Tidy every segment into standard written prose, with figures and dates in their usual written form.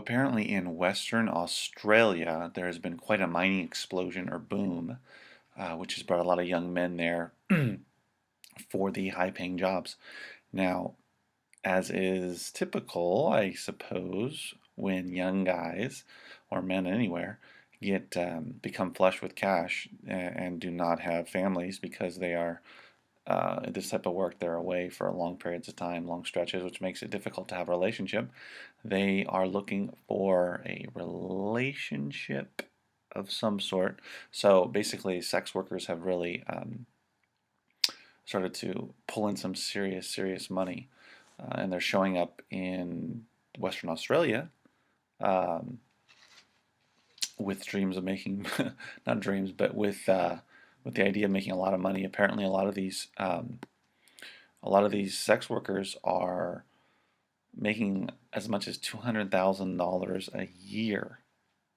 Apparently, in Western Australia, there has been quite a mining explosion or boom, which has brought a lot of young men there for the high-paying jobs. Now, as is typical, I suppose, when young guys or men anywhere get become flush with cash and do not have families because they are this type of work, they're away for long periods of time, long stretches, which makes it difficult to have a relationship. They are looking for a relationship of some sort. So basically, sex workers have really started to pull in some serious money, and they're showing up in Western Australia um, with dreams of making, not dreams, but with the idea of making a lot of money. Apparently, a lot of these sex workers are making as much as $200,000 a year.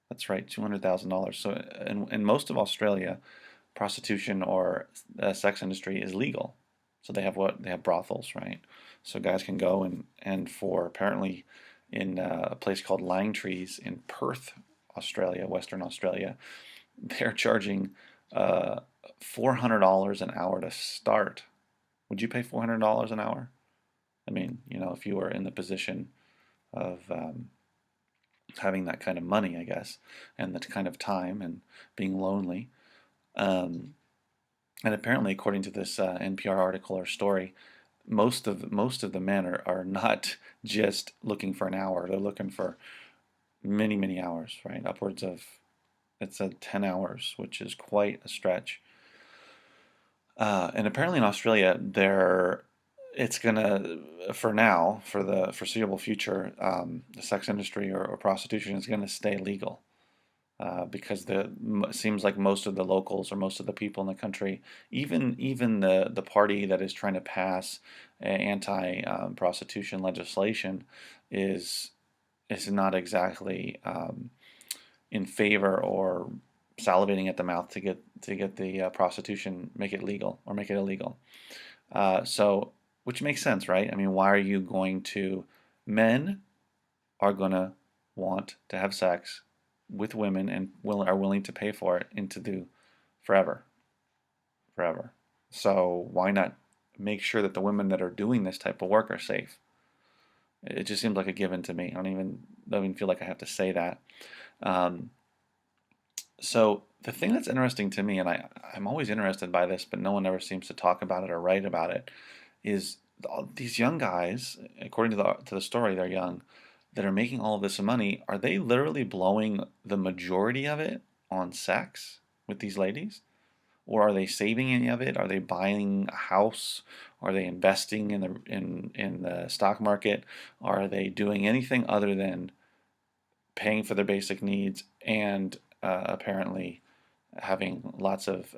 That's right, $200,000. So in most of Australia, prostitution or sex industry is legal. So they have brothels, right? So guys can go and for apparently in a place called Langtrees in Perth, Australia, Western Australia, they're charging uh, $400 an hour to start. Would you pay $400 an hour? I mean, if you were in the position of having that kind of money, I guess, and that kind of time and being lonely. Um, and apparently, according to this NPR article or story, most of the men are not just looking for an hour; they're looking for many hours, right? Upwards of it's a 10 hours, which is quite a stretch. And apparently in Australia, it's gonna, for now, for the foreseeable future, the sex industry or prostitution is gonna stay legal because seems like most of the locals or most of the people in the country, even the party that is trying to pass anti-prostitution legislation, is is not exactly in favor or salivating at the mouth to get the prostitution, make it legal or make it illegal. So, which makes sense, right? I mean, why are you going to? Men are gonna want to have sex with women and are willing to pay for it into the forever, forever. So why not make sure that the women that are doing this type of work are safe? It just seems like a given to me. Don't even feel like I have to say that. Um, So the thing that's interesting to me, and I'm always interested by this, but no one ever seems to talk about it or write about it, is all these young guys, according to the story, they're young, that are making all of this money. Are they literally blowing the majority of it on sex with these ladies? Or are they saving any of it? Are they buying a house? Are they investing in the stock market? Are they doing anything other than paying for their basic needs and apparently having lots of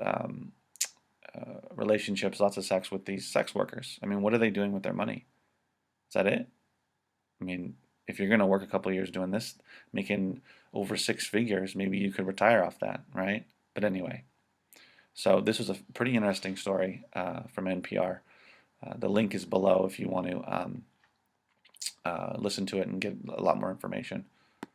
relationships, lots of sex with these sex workers? I mean, what are they doing with their money? Is that it? I mean, if you're going to work a couple of years doing this, making over six figures, maybe you could retire off that, right? But anyway, so this was a pretty interesting story from NPR. The link is below if you want to listen to it and get a lot more information.